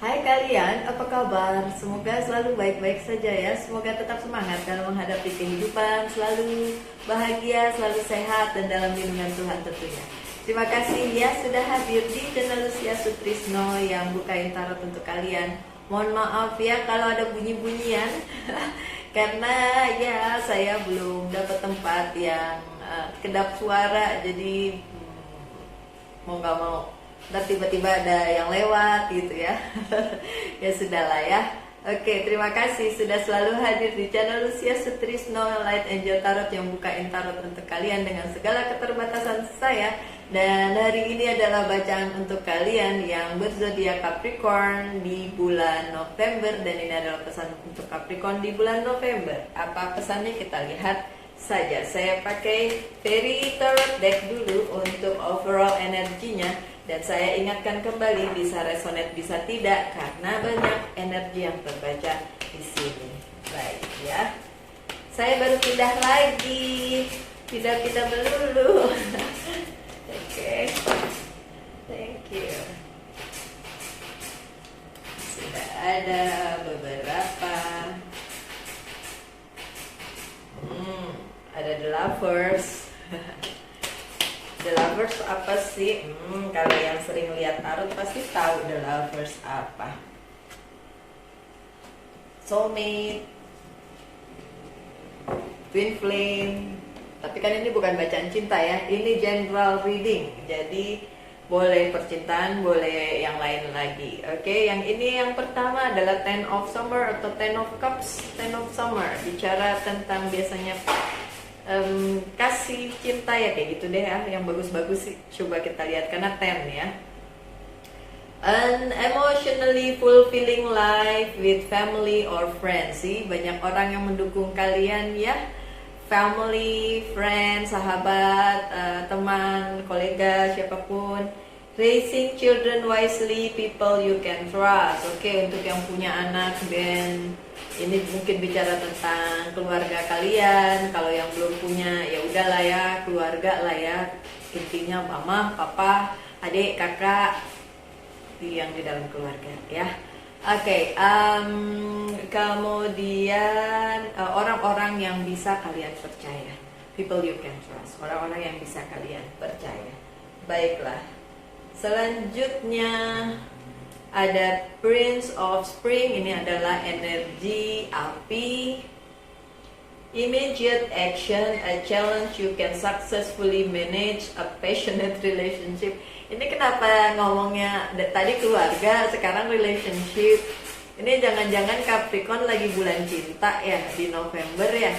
Hai kalian, apa kabar? Semoga selalu baik-baik saja ya. Semoga tetap semangat dalam menghadapi kehidupan, selalu bahagia, selalu sehat, dan dalam lindungan Tuhan tentunya. Terima kasih ya sudah hadir di channel Lucia Sutrisno yang bukain tarot untuk kalian. Mohon maaf ya kalau ada bunyi-bunyian karena ya saya belum dapat tempat yang kedap suara, jadi mau nggak mau ntar tiba-tiba ada yang lewat gitu ya. Ya sudahlah ya. Oke, terima kasih sudah selalu hadir di channel Lucia Sutrisno Light Angel Tarot yang bukain tarot untuk kalian dengan segala keterbatasan saya. Dan hari ini adalah bacaan untuk kalian yang berzodiak Capricorn di bulan November, dan ini adalah pesan untuk Capricorn di bulan November. Apa pesannya kita lihat saja. Saya pakai Fairy Tarot Deck dulu untuk overall energinya. Dan saya ingatkan kembali, bisa resonate bisa tidak karena banyak energi yang terbaca di sini. Baik ya. Saya baru pindah lagi. Pindah melulu. Oke. Thank you. Sudah ada beberapa. Ada The Lovers. The Lovers apa sih? Kalau yang sering lihat tarot pasti tahu The Lovers apa. Soulmate, Twin Flame. Tapi kan ini bukan bacaan cinta ya, ini general reading. Jadi boleh percintaan, boleh yang lain lagi. Oke, yang ini yang pertama adalah Ten of Summer atau Ten of Cups. Ten of Summer bicara tentang biasanya kasih cinta ya, kayak gitu deh ya. Yang bagus-bagus sih coba kita lihat karena 10 ya. An emotionally fulfilling life with family or friends. Sih banyak orang yang mendukung kalian ya. Family, friends, sahabat, teman, kolega, siapapun. Raising children wisely, people you can trust. Oke, untuk yang punya anak, dan ini mungkin bicara tentang keluarga kalian. Kalau yang belum punya, ya udahlah ya, keluarga lah ya. Intinya mama, papa, adik, kakak, yang di dalam keluarga ya. Oke, kemudian orang-orang yang bisa kalian percaya. People you can trust. Orang-orang yang bisa kalian percaya. Baiklah. Selanjutnya ada Prince of Spring. Ini adalah energi api. Immediate action, a challenge you can successfully manage a passionate relationship. Ini kenapa ngomongnya tadi keluarga, sekarang relationship. Ini jangan-jangan Capricorn lagi bulan cinta ya di November ya.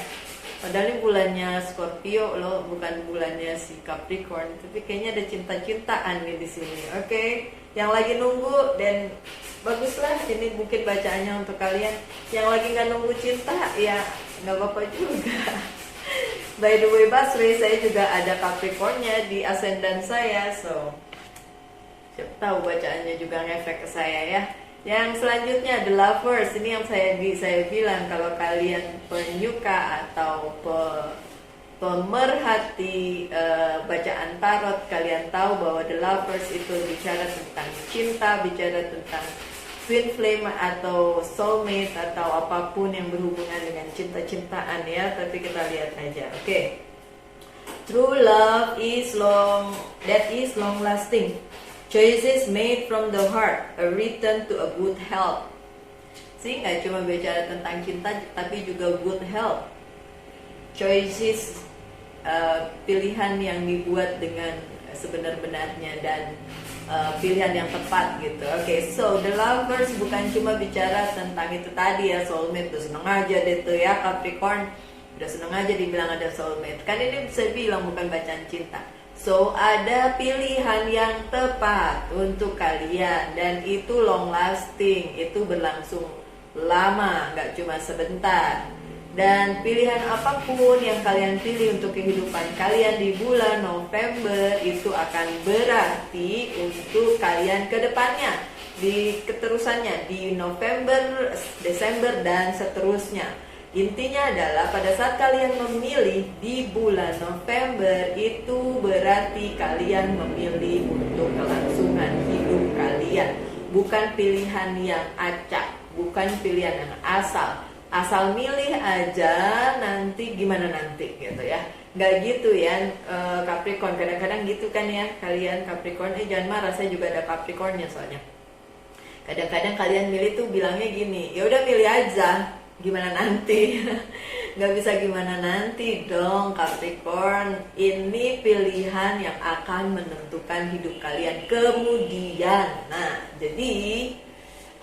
Padahal ini bulannya Scorpio loh, bukan bulannya si Capricorn. Tapi kayaknya ada cinta-cintaan nih di sini. Oke, yang lagi nunggu, dan baguslah ini mungkin bacaannya untuk kalian. Yang lagi nggak nunggu cinta ya nggak apa-apa juga. By the way, Basri, saya juga ada Capricornnya di ascendant saya, so siapa tahu bacaannya juga ngefek ke saya ya. Yang selanjutnya The Lovers. Ini yang saya bilang, kalau kalian penyuka atau pemerhati bacaan tarot, kalian tahu bahwa The Lovers itu bicara tentang cinta, bicara tentang twin flame atau soulmate atau apapun yang berhubungan dengan cinta-cintaan ya. Tapi kita lihat aja. Oke. True love is long lasting. Choices made from the heart, a return to a good health. Sih, nggak cuma bicara tentang cinta, tapi juga good health. Choices, pilihan yang dibuat dengan sebenar-benarnya dan pilihan yang tepat gitu. Oke, so The Lovers bukan cuma bicara tentang itu tadi ya, soulmate. Udah seneng aja deh tuh ya Capricorn, udah seneng aja dibilang ada soulmate. Kan ini bisa bilang bukan bacaan cinta. So, ada pilihan yang tepat untuk kalian, dan itu long lasting, itu berlangsung lama, nggak cuma sebentar. Dan pilihan apapun yang kalian pilih untuk kehidupan kalian di bulan November itu akan berarti untuk kalian ke depannya, di keterusannya, di November, Desember, dan seterusnya. Intinya adalah pada saat kalian memilih di bulan November, itu berarti kalian memilih untuk kelangsungan hidup kalian, bukan pilihan yang acak, bukan pilihan yang asal milih aja nanti gimana nanti gitu ya. Nggak gitu ya. Capricorn kadang-kadang gitu kan ya kalian Capricorn. Jangan marah, saya juga ada Capricornnya soalnya. Kadang-kadang kalian milih tuh bilangnya gini, ya udah milih aja, gimana nanti. Nggak bisa gimana nanti dong Capricorn. Ini pilihan yang akan menentukan hidup kalian kemudian. Nah, jadi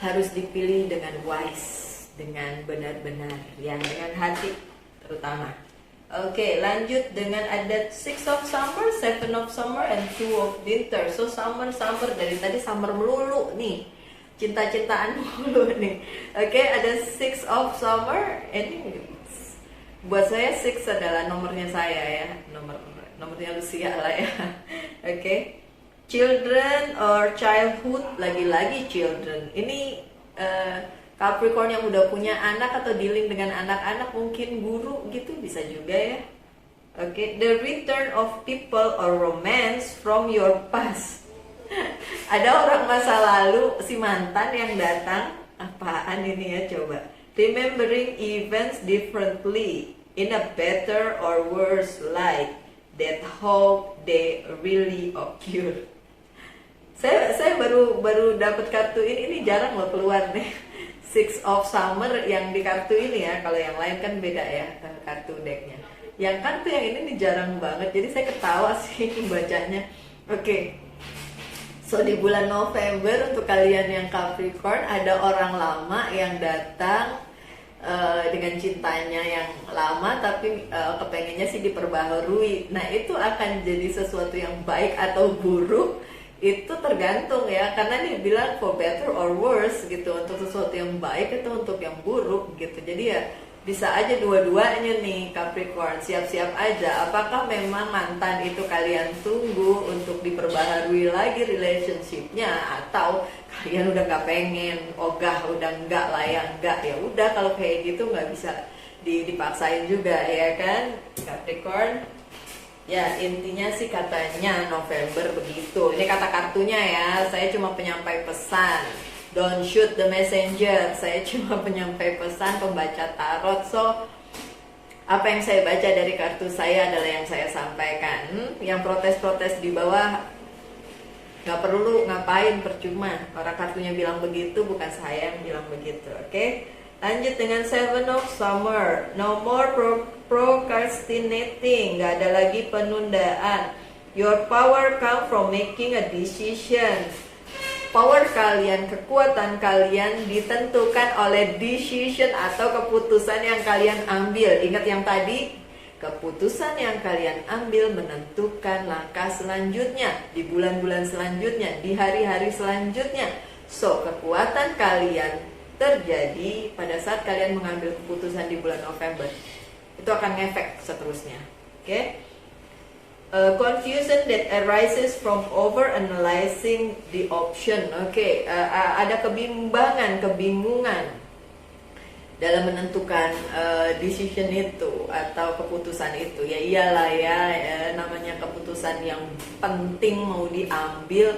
harus dipilih dengan wise, dengan benar-benar, yang dengan hati terutama. Oke, lanjut dengan ada 6 of summer, 7 of summer, and 2 of winter. So summer dari tadi summer melulu nih, cinta-cintaan melulu nih. Oke, ada 6 of summer. Ini buat saya 6 adalah nomornya saya ya, nomornya Lucia lah ya. Oke, children or childhood, lagi-lagi children. Ini Capricorn yang udah punya anak atau dealing dengan anak-anak, mungkin guru gitu bisa juga ya. Oke, the return of people or romance from your past. Ada orang masa lalu, si mantan yang datang. Apaan ini ya, coba. Remembering events differently in a better or worse light that hope they really occur. Saya baru dapat kartu ini jarang loh keluar nih. 6 of summer yang di kartu ini ya. Kalau yang lain kan beda ya kartu decknya. Yang kartu yang ini nih jarang banget. Jadi saya ketawa sih bacanya. Oke. So di bulan November untuk kalian yang Capricorn, ada orang lama yang datang dengan cintanya yang lama, tapi kepengennya sih diperbaharui. Nah itu akan jadi sesuatu yang baik atau buruk, itu tergantung ya, karena dia bilang for better or worse gitu, untuk sesuatu yang baik atau untuk yang buruk gitu. Jadi ya bisa aja dua-duanya nih Capricorn, siap-siap aja. Apakah memang mantan itu kalian tunggu untuk diperbaharui lagi relationshipnya, atau kalian udah gak pengen, ogah udah enggak lah ya, enggak ya udah. Kalau kayak gitu nggak bisa dipaksain juga ya kan Capricorn. Ya intinya sih katanya November begitu. Ini kata kartunya ya, saya cuma penyampai pesan. Don't shoot the messenger. Saya cuma penyampai pesan, pembaca tarot. So apa yang saya baca dari kartu saya adalah yang saya sampaikan. Yang protes-protes di bawah nggak perlu, ngapain, percuma. Orang kartunya bilang begitu, bukan saya yang bilang begitu. Oke? Lanjut dengan 7 of summer. No more procrastinating. Gak ada lagi penundaan. Your power come from making a decision. Power kalian, kekuatan kalian ditentukan oleh decision atau keputusan yang kalian ambil. Ingat yang tadi, keputusan yang kalian ambil menentukan langkah selanjutnya, di bulan-bulan selanjutnya, di hari-hari selanjutnya. So kekuatan kalian terjadi pada saat kalian mengambil keputusan di bulan November. Itu akan ngefek seterusnya. Oke? Confusion that arises from over analyzing the option. Oke, ada kebingungan dalam menentukan decision itu atau keputusan itu. Ya iyalah ya, namanya keputusan yang penting mau diambil,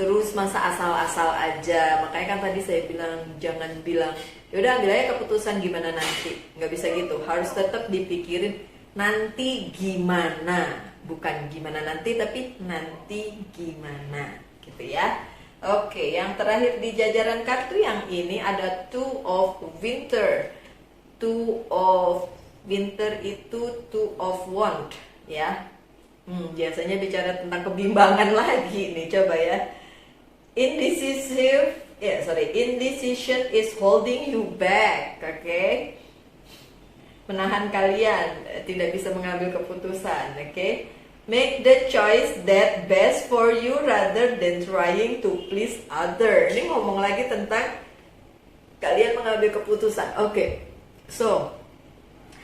terus masa asal-asal aja. Makanya kan tadi saya bilang jangan bilang yaudah ambil aja keputusan gimana nanti. Nggak bisa gitu, harus tetap dipikirin nanti gimana. Bukan gimana nanti, tapi nanti gimana gitu ya. Oke, yang terakhir di jajaran kartu yang ini ada 2 of winter. 2 of winter itu 2 of wand ya. Biasanya bicara tentang kebimbangan lagi nih, coba ya. Indecision is holding you back. Oke. Menahan kalian, tidak bisa mengambil keputusan. Oke. Make the choice that best for you rather than trying to please other. Ini ngomong lagi tentang kalian mengambil keputusan. Oke. So,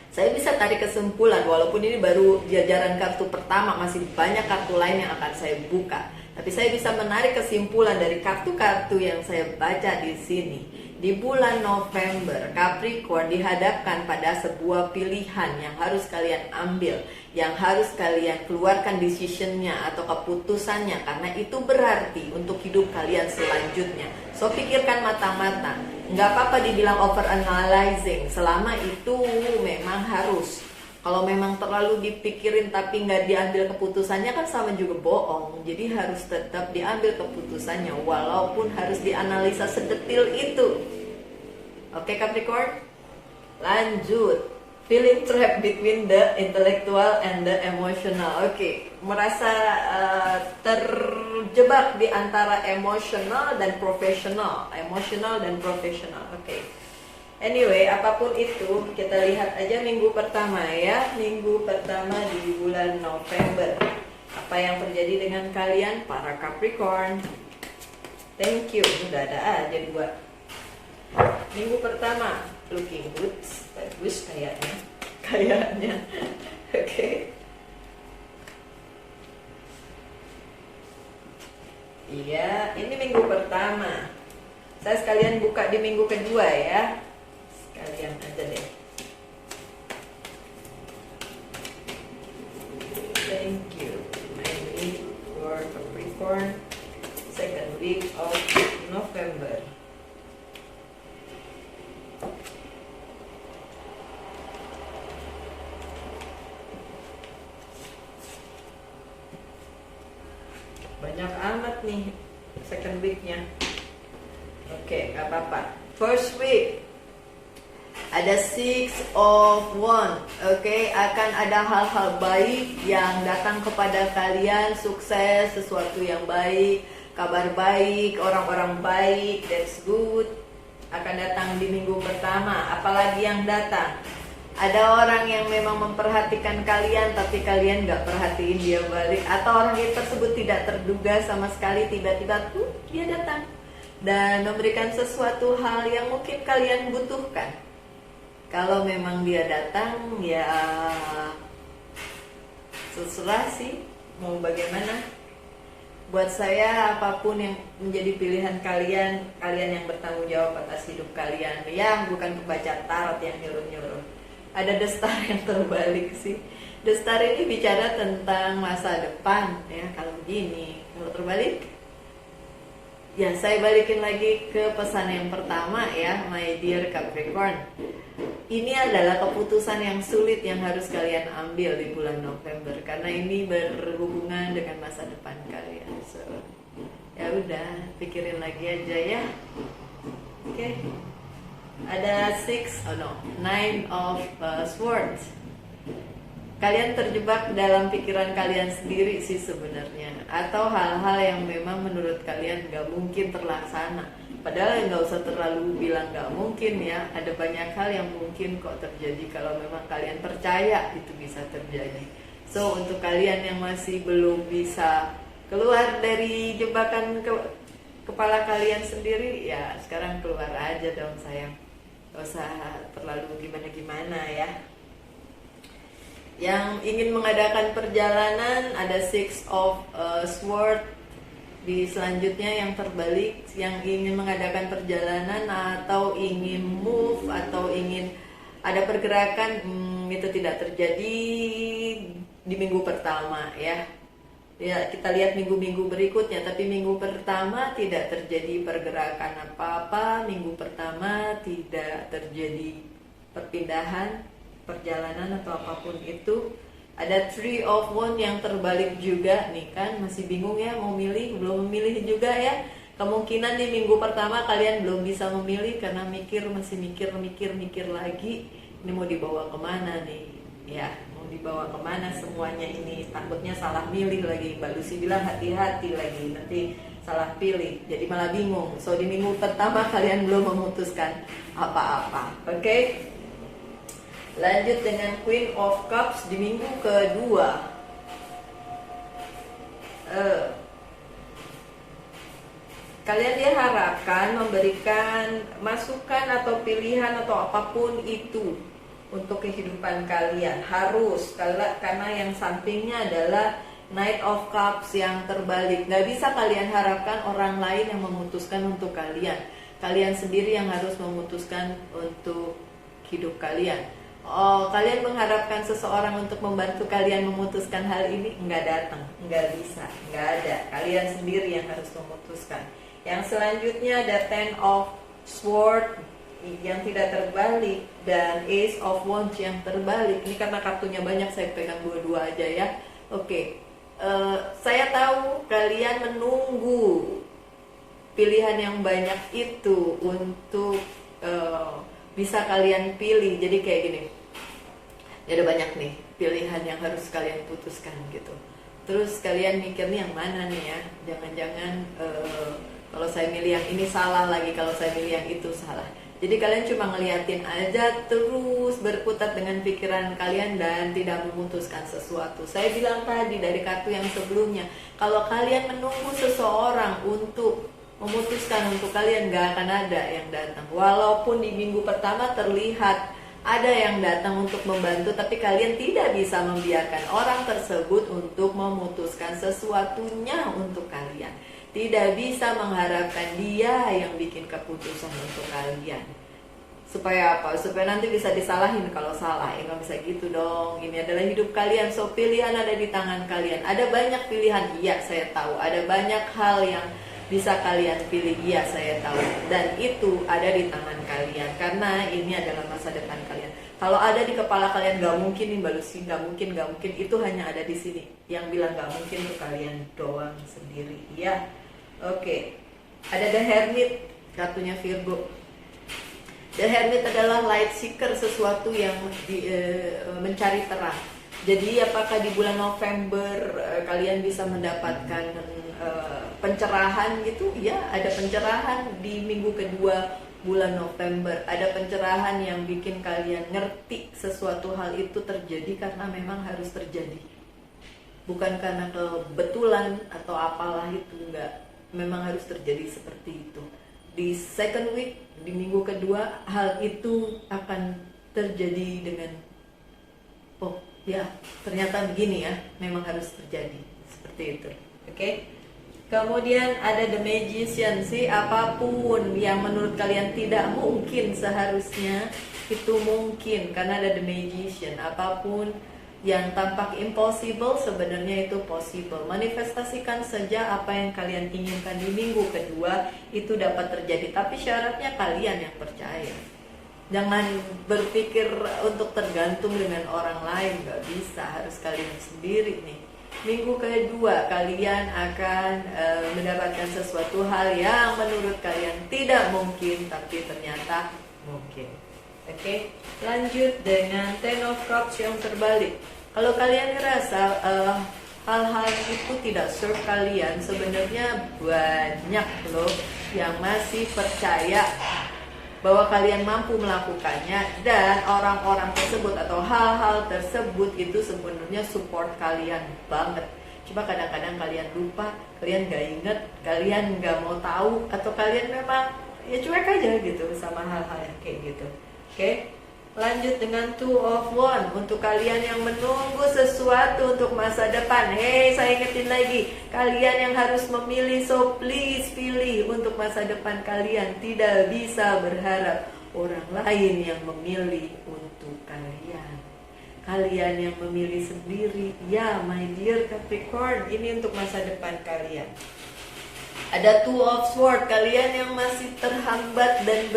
saya bisa tarik kesimpulan, walaupun ini baru jajaran kartu pertama, masih banyak kartu lain yang akan saya buka. Tapi saya bisa menarik kesimpulan dari kartu-kartu yang saya baca di sini. Di bulan November, Capricorn dihadapkan pada sebuah pilihan yang harus kalian ambil, yang harus kalian keluarkan decisionnya atau keputusannya, karena itu berarti untuk hidup kalian selanjutnya. So pikirkan matang-matang, nggak apa-apa dibilang over analyzing, selama itu memang harus. Kalau memang terlalu dipikirin tapi nggak diambil keputusannya kan sama juga bohong. Jadi harus tetap diambil keputusannya walaupun harus dianalisa sedetil itu. Oke Capricorn, lanjut. Feeling trapped between the intellectual and the emotional. Oke, merasa terjebak di antara emosional dan profesional. Emosional dan profesional. Oke. Anyway, apapun itu, kita lihat aja minggu pertama ya. Minggu pertama di bulan November. Apa yang terjadi dengan kalian para Capricorn? Thank you, udah ada aja dua. Minggu pertama, looking good. Bagus kayaknya. Kayaknya. Oke. Iya, ini minggu pertama. Saya sekalian buka di minggu kedua ya. Kalian aja deh. Thank you. I need for Capricorn second week of November. Banyak amat nih second weeknya. Oke, gak apa-apa. First week ada Six of Wands. Oke, akan ada hal-hal baik yang datang kepada kalian, sukses, sesuatu yang baik, kabar baik, orang-orang baik, that's good. Akan datang di minggu pertama. Apalagi yang datang? Ada orang yang memang memperhatikan kalian tapi kalian gak perhatiin dia balik, atau orang itu tersebut tidak terduga sama sekali, tiba-tiba tuh dia datang dan memberikan sesuatu hal yang mungkin kalian butuhkan. Kalau memang dia datang, ya terserah sih mau bagaimana. Buat saya apapun yang menjadi pilihan kalian, kalian yang bertanggung jawab atas hidup kalian. Ya bukan kebaca tarot yang nyuruh-nyuruh. Ada The Star yang terbalik sih. The Star ini bicara tentang masa depan ya. Kalau begini, kalau terbalik, ya saya balikin lagi ke pesan yang pertama ya, my dear Capricorn. Ini adalah keputusan yang sulit yang harus kalian ambil di bulan November, karena ini berhubungan dengan masa depan kalian. So, ya udah, pikirin lagi aja ya. Oke. Ada Nine of Swords. Kalian terjebak dalam pikiran kalian sendiri sih sebenarnya, atau hal-hal yang memang menurut kalian gak mungkin terlaksana. Padahal nggak usah terlalu bilang nggak mungkin ya. Ada banyak hal yang mungkin kok terjadi kalau memang kalian percaya itu bisa terjadi. So untuk kalian yang masih belum bisa keluar dari jebakan kepala kalian sendiri, ya sekarang keluar aja dong sayang. Gak usah terlalu gimana-gimana ya. Yang ingin mengadakan perjalanan ada Six of Swords. Di selanjutnya yang terbalik, yang ingin mengadakan perjalanan atau ingin move atau ingin ada pergerakan, itu tidak terjadi di minggu pertama ya. Ya kita lihat minggu-minggu berikutnya, tapi minggu pertama tidak terjadi pergerakan apa-apa. Minggu pertama tidak terjadi perpindahan, perjalanan atau apapun itu. Ada Three of Wands yang terbalik juga nih kan, masih bingung ya mau milih, belum memilih juga ya. Kemungkinan di minggu pertama kalian belum bisa memilih karena masih mikir lagi. Ini mau dibawa kemana nih? Ya, mau dibawa kemana semuanya ini? Takutnya salah milih lagi. Mbak Lucy bilang hati-hati lagi, nanti salah pilih. Jadi malah bingung. So di minggu pertama kalian belum memutuskan apa-apa. Oke? Lanjut dengan Queen of Cups di minggu kedua. Kalian diharapkan memberikan masukan atau pilihan atau apapun itu untuk kehidupan kalian. Harus, karena yang sampingnya adalah Knight of Cups yang terbalik. Gak bisa kalian harapkan orang lain yang memutuskan untuk kalian. kalian sendiri yang harus memutuskan untuk hidup kalian. Oh, kalian mengharapkan seseorang untuk membantu kalian memutuskan hal ini? Nggak datang, nggak bisa, nggak ada. Kalian sendiri yang harus memutuskan. Yang selanjutnya ada Ten of Swords yang tidak terbalik dan Ace of Wands yang terbalik. Ini karena kartunya banyak, saya pegang dua-dua aja ya. Oke, saya tahu kalian menunggu pilihan yang banyak itu untuk bisa kalian pilih. Jadi kayak gini, ada banyak nih pilihan yang harus kalian putuskan gitu. Terus kalian mikir nih yang mana nih ya, jangan-jangan kalau saya milih yang ini salah lagi, kalau saya milih yang itu salah. Jadi kalian cuma ngeliatin aja, terus berkutat dengan pikiran kalian dan tidak memutuskan sesuatu. Saya bilang tadi dari kartu yang sebelumnya, kalau kalian menunggu seseorang untuk memutuskan untuk kalian, gak akan ada yang datang. Walaupun di minggu pertama terlihat ada yang datang untuk membantu, tapi kalian tidak bisa membiarkan orang tersebut untuk memutuskan sesuatunya untuk kalian. Tidak bisa mengharapkan dia yang bikin keputusan untuk kalian. Supaya apa? Supaya nanti bisa disalahin kalau salah. Ya nggak bisa gitu dong. Ini adalah hidup kalian, so pilihan ada di tangan kalian. Ada banyak pilihan, iya saya tahu. Ada banyak hal yang bisa kalian pilih, iya saya tahu. Dan itu ada di tangan kalian, karena ini adalah masa depan kalian. Kalau ada di kepala kalian, gak mungkin nih Mbak Lucy, gak mungkin, itu hanya ada di sini. Yang bilang gak mungkin tuh kalian doang sendiri, ya. Oke, ada The Hermit, kartunya Virgo. The Hermit adalah light seeker, sesuatu yang mencari terang. Jadi apakah di bulan November kalian bisa mendapatkan pencerahan gitu? Ya, ada pencerahan di minggu kedua bulan November. Ada pencerahan yang bikin kalian ngerti sesuatu hal itu terjadi karena memang harus terjadi. Bukan karena kebetulan atau apalah itu, enggak. Memang harus terjadi seperti itu. Di second week, di minggu kedua, hal itu akan terjadi dengan oh ya, ternyata begini ya, memang harus terjadi seperti itu. Oke. Kemudian ada The Magician sih, apapun yang menurut kalian tidak mungkin seharusnya itu mungkin karena ada The Magician. Apapun yang tampak impossible sebenarnya itu possible. Manifestasikan saja apa yang kalian inginkan di minggu kedua, itu dapat terjadi, tapi syaratnya kalian yang percaya. Jangan berpikir untuk tergantung dengan orang lain, nggak bisa, harus kalian sendiri nih. Minggu kedua kalian akan mendapatkan sesuatu hal yang menurut kalian tidak mungkin, tapi ternyata mungkin. Oke, lanjut dengan Ten of Cups yang terbalik. Kalau kalian ngerasa hal-hal itu tidak serve kalian, sebenarnya banyak loh yang masih percaya bahwa kalian mampu melakukannya, dan orang-orang tersebut atau hal-hal tersebut itu sebenarnya support kalian banget. Cuma kadang-kadang kalian lupa, kalian gak inget, kalian gak mau tahu, atau kalian memang ya cuek aja gitu sama hal-hal yang kayak gitu. Oke, lanjut dengan Two of Wands untuk kalian yang menunggu sesuatu untuk masa depan. Hey, saya ingetin lagi, kalian yang harus memilih, so please pilih untuk masa depan kalian. Tidak bisa berharap orang lain yang memilih untuk kalian. Kalian yang memilih sendiri. Ya, my dear Capricorn, ini untuk masa depan kalian. Ada Two of Swords, kalian yang masih terhambat dan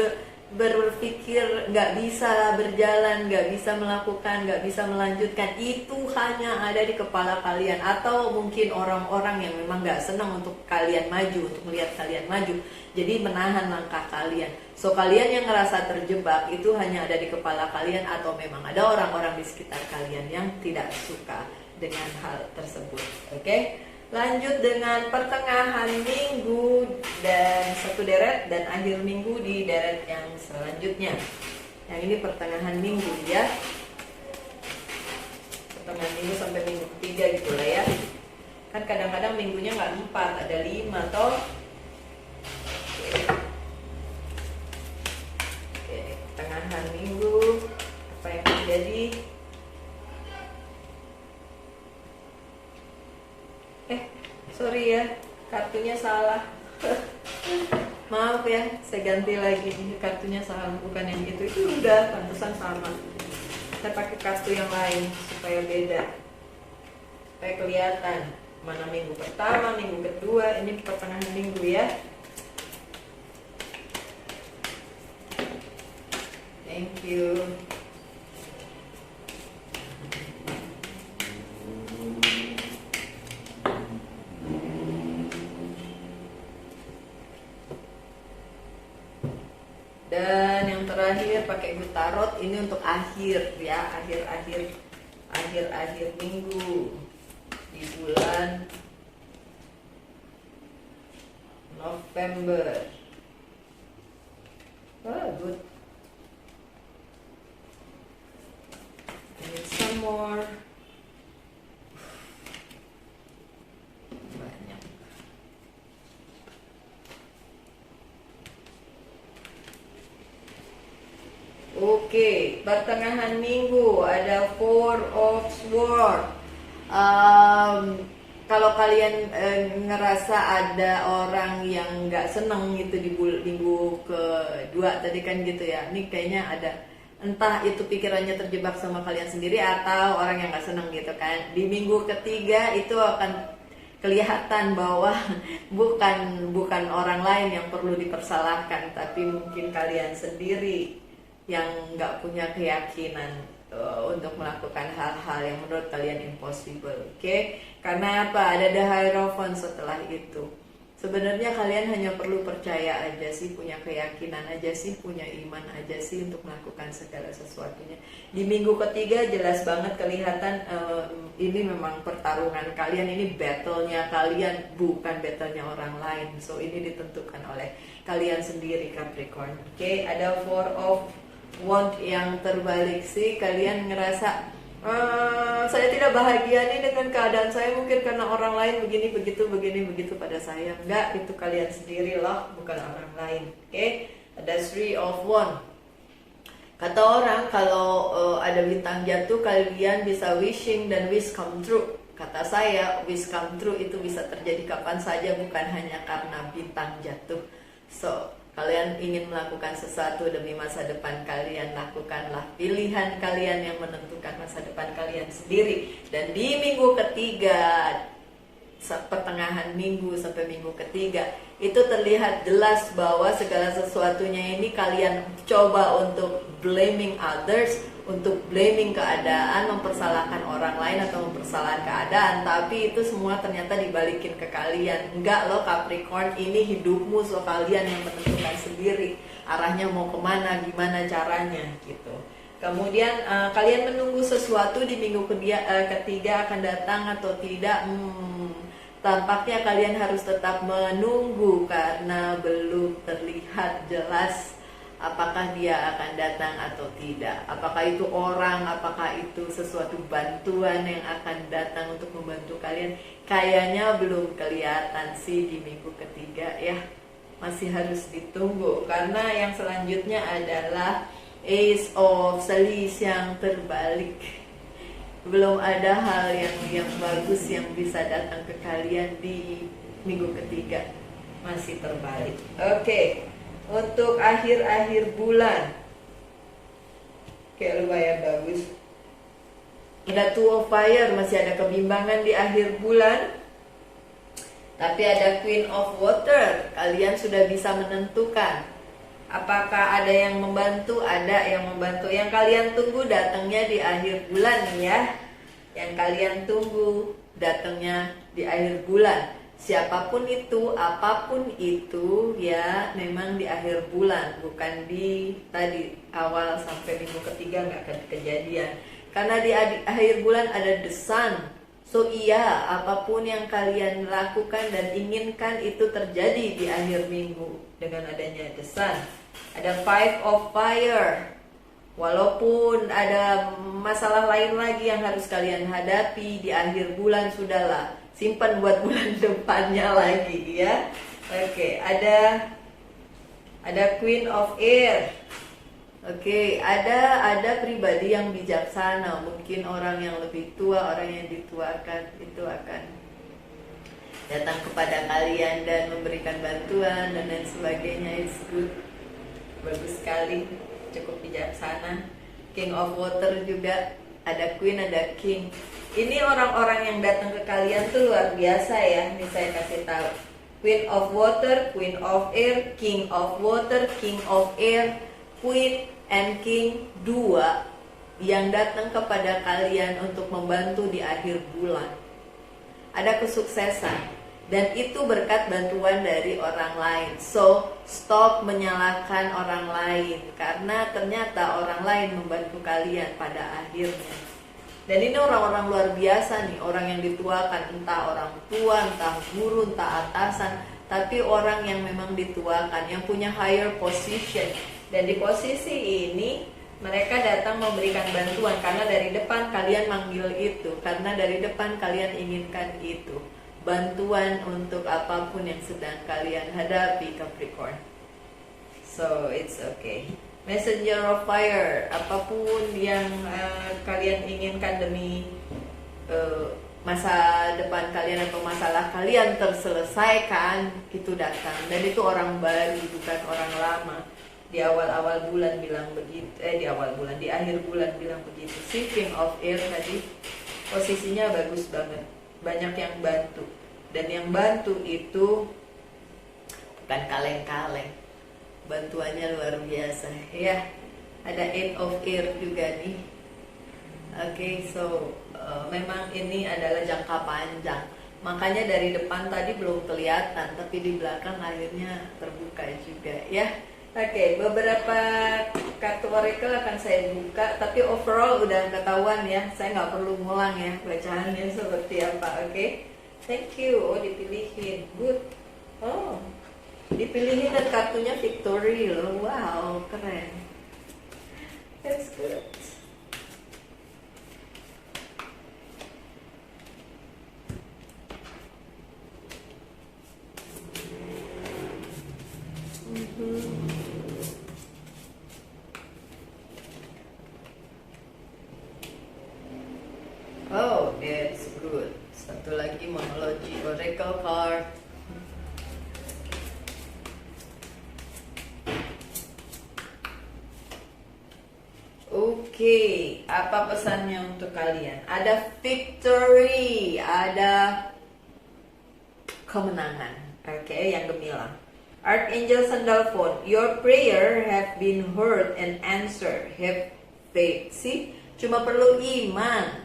berpikir nggak bisa berjalan, nggak bisa melakukan, nggak bisa melanjutkan, itu hanya ada di kepala kalian, atau mungkin orang-orang yang memang nggak senang untuk kalian maju, untuk melihat kalian maju, jadi menahan langkah kalian. So kalian yang ngerasa terjebak itu hanya ada di kepala kalian, atau memang ada orang-orang di sekitar kalian yang tidak suka dengan hal tersebut. Oke? Lanjut dengan pertengahan minggu dan satu deret, dan akhir minggu di deret yang selanjutnya. Yang ini pertengahan minggu ya, pertengahan minggu sampai minggu ketiga gitu lah ya. Kan kadang-kadang minggunya nggak 4, ada 5 toh. Oke, pertengahan minggu apa yang terjadi? Sorry ya, kartunya salah. Maaf ya, saya ganti lagi kartunya sama, bukan yang itu udah pantesan sama. Saya pakai kartu yang lain supaya beda, supaya kelihatan mana minggu pertama, minggu kedua, ini pertengahan minggu ya. Thank you. Dan yang terakhir pakai Gutarot, ini untuk akhir ya, akhir minggu di bulan November. Good. And some more. Banyak. Oke, pertengahan minggu ada Four of Swords. Kalau kalian ngerasa ada orang yang nggak seneng gitu di minggu kedua tadi kan gitu ya, ini kayaknya ada, entah itu pikirannya terjebak sama kalian sendiri atau orang yang nggak seneng gitu kan. Di minggu ketiga itu akan kelihatan bahwa bukan orang lain yang perlu dipersalahkan, tapi mungkin kalian sendiri yang nggak punya keyakinan untuk melakukan hal-hal yang menurut kalian impossible. Oke? Karena apa? Ada the Hierophant setelah itu. Sebenarnya kalian hanya perlu percaya aja sih, punya keyakinan aja sih, punya iman aja sih untuk melakukan segala sesuatunya. Di minggu ketiga jelas banget kelihatan ini memang pertarungan kalian, ini battle-nya kalian, bukan battle-nya orang lain. So ini ditentukan oleh kalian sendiri, Capricorn. Oke? Ada Four of Wands yang terbalik sih, kalian ngerasa saya tidak bahagia nih dengan keadaan saya, mungkin karena orang lain begini begitu pada saya. Enggak, itu kalian sendiri loh, bukan orang lain. Oke? Ada Three of Wands. Kata orang kalau ada bintang jatuh, kalian bisa wishing dan wish come true. Kata saya, wish come true itu bisa terjadi kapan saja, bukan hanya karena bintang jatuh. So kalian ingin melakukan sesuatu demi masa depan kalian, lakukanlah. Pilihan kalian yang menentukan masa depan kalian sendiri. Dan di minggu ketiga, pertengahan minggu sampai minggu ketiga, itu terlihat jelas bahwa segala sesuatunya ini kalian coba untuk blaming others, untuk blaming keadaan, mempersalahkan orang lain atau mempersalahkan keadaan, tapi itu semua ternyata dibalikin ke kalian. Enggak loh Capricorn, ini hidupmu, so kalian yang menentukan sendiri arahnya mau kemana, gimana caranya gitu. Kemudian kalian menunggu sesuatu di minggu ketiga akan datang atau tidak. Tampaknya kalian harus tetap menunggu karena belum terlihat jelas apakah dia akan datang atau tidak. Apakah itu orang, apakah itu sesuatu bantuan yang akan datang untuk membantu kalian. Kayaknya belum kelihatan sih di minggu ketiga ya. Masih harus ditunggu karena yang selanjutnya adalah Ace of Swords yang terbalik. Belum ada hal yang bagus yang bisa datang ke kalian di minggu ketiga, masih terbalik. Oke, untuk akhir-akhir bulan, kayak lumayan bagus. Ada Two of Fire, masih ada kebimbangan di akhir bulan. Tapi ada Queen of Water, kalian sudah bisa menentukan apakah ada yang membantu, ada yang membantu. Yang kalian tunggu datangnya di akhir bulan ya. Yang kalian tunggu datangnya di akhir bulan. Siapapun itu, apapun itu ya, memang di akhir bulan, bukan di tadi awal sampai minggu ketiga nggak akan kejadian. Karena di akhir bulan ada the sun. So iya, apapun yang kalian lakukan dan inginkan itu terjadi di akhir minggu dengan adanya the sun. Ada Five of Fire. Walaupun ada masalah lain lagi yang harus kalian hadapi di akhir bulan, sudahlah, simpan buat bulan depannya lagi ya. Oke, ada Queen of Air. Oke, ada pribadi yang bijaksana, mungkin orang yang lebih tua, orang yang dituakan itu akan datang kepada kalian dan memberikan bantuan dan lain sebagainya. It's good, bagus sekali, cukup bijaksana. King of Water juga, ada Queen, ada King. Ini orang-orang yang datang ke kalian tuh luar biasa ya. Ini saya kasih tahu. Queen of Water, Queen of Air, King of Water, King of Air, Queen and King, dua yang datang kepada kalian untuk membantu di akhir bulan. Ada kesuksesan dan itu berkat bantuan dari orang lain. So, stop menyalahkan orang lain karena ternyata orang lain membantu kalian pada akhirnya. Dan ini orang-orang luar biasa nih, orang yang dituakan, entah orang tua, entah guru, entah atasan, tapi orang yang memang dituakan, yang punya higher position. Dan di posisi ini mereka datang memberikan bantuan karena dari depan kalian manggil itu, karena dari depan kalian inginkan itu. Bantuan untuk apapun yang sedang kalian hadapi, Capricorn. So, it's okay. Messenger of Fire, apapun yang kalian inginkan demi masa depan kalian atau masalah kalian terselesaikan, itu datang. Dan itu orang baru, bukan orang lama. Di awal-awal bulan bilang begitu, di awal bulan, di akhir bulan bilang begitu. Si King of Air tadi posisinya bagus banget, banyak yang bantu. Dan yang bantu itu bukan kaleng-kaleng, bantuannya luar biasa ya. Ada Eight of Air juga nih. Oke, so memang ini adalah jangka panjang, makanya dari depan tadi belum kelihatan, tapi di belakang akhirnya terbuka juga ya. Oke, beberapa kartu oracle akan saya buka, tapi overall udah ketahuan ya, saya nggak perlu ngulang ya bacaannya seperti apa. Oke, thank you. Oh, dipilihin, good. Oh, dipilihin dan kartunya victory loh. Wow, keren. That's good. Oh, that's good. Satu lagi Monology Oracle card. Oke, apa pesannya untuk kalian? Ada victory, ada kemenangan. Oke, yang gemilang. Archangel Sandalphon, your prayer have been heard and answered. Have faith. See, cuma perlu iman.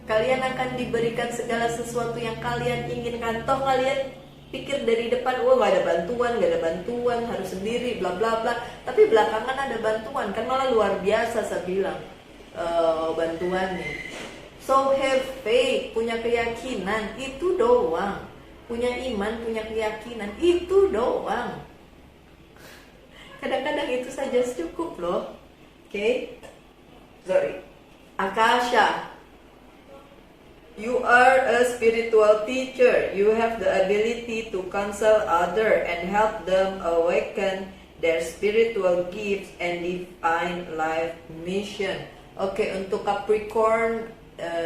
Kalian akan diberikan segala sesuatu yang kalian inginkan. Toh kalian pikir dari depan, oh gak ada bantuan, harus sendiri, bla bla bla. Tapi belakangan ada bantuan, kan malah luar biasa saya bilang bantuannya. So have faith, punya keyakinan, itu doang. Punya iman, punya keyakinan, itu doang. Kadang-kadang itu saja cukup loh. Oke, sorry. Akasha, you are a spiritual teacher. You have the ability to counsel others and help them awaken their spiritual gifts and divine life mission. Oke, untuk Capricorn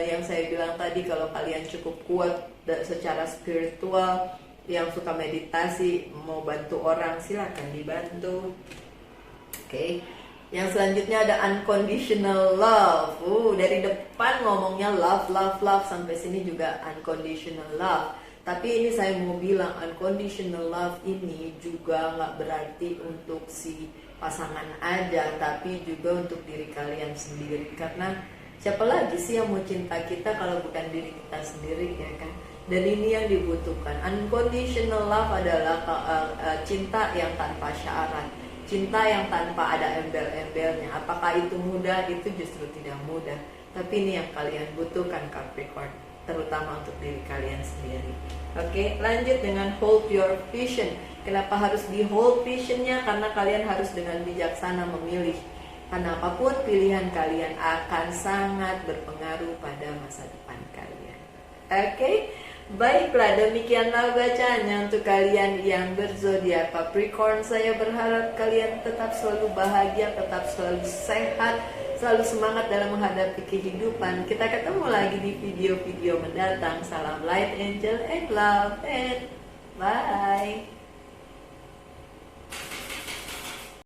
yang saya bilang tadi, kalau kalian cukup kuat secara spiritual, yang suka meditasi, mau bantu orang, silakan dibantu. Oke. Yang selanjutnya ada unconditional love. Dari depan ngomongnya love, love, love, sampai sini juga unconditional love. Tapi ini saya mau bilang, unconditional love ini juga nggak berarti untuk si pasangan aja, tapi juga untuk diri kalian sendiri. Karena siapa lagi sih yang mau cinta kita kalau bukan diri kita sendiri, ya kan? Dan ini yang dibutuhkan. Unconditional love adalah cinta yang tanpa syarat, cinta yang tanpa ada embel-embelnya. Apakah itu mudah? Itu justru tidak mudah. Tapi ini yang kalian butuhkan, Capricorn, terutama untuk diri kalian sendiri. Oke, lanjut dengan hold your vision. Kenapa harus di hold visionnya? Karena kalian harus dengan bijaksana memilih. Karena apapun pilihan kalian akan sangat berpengaruh pada masa depan kalian. Oke, baiklah, demikianlah bacaannya untuk kalian yang berzodiak Capricorn. Saya berharap kalian tetap selalu bahagia, tetap selalu sehat, selalu semangat dalam menghadapi kehidupan. Kita ketemu lagi di video-video mendatang. Salam light, angel, and love, and bye.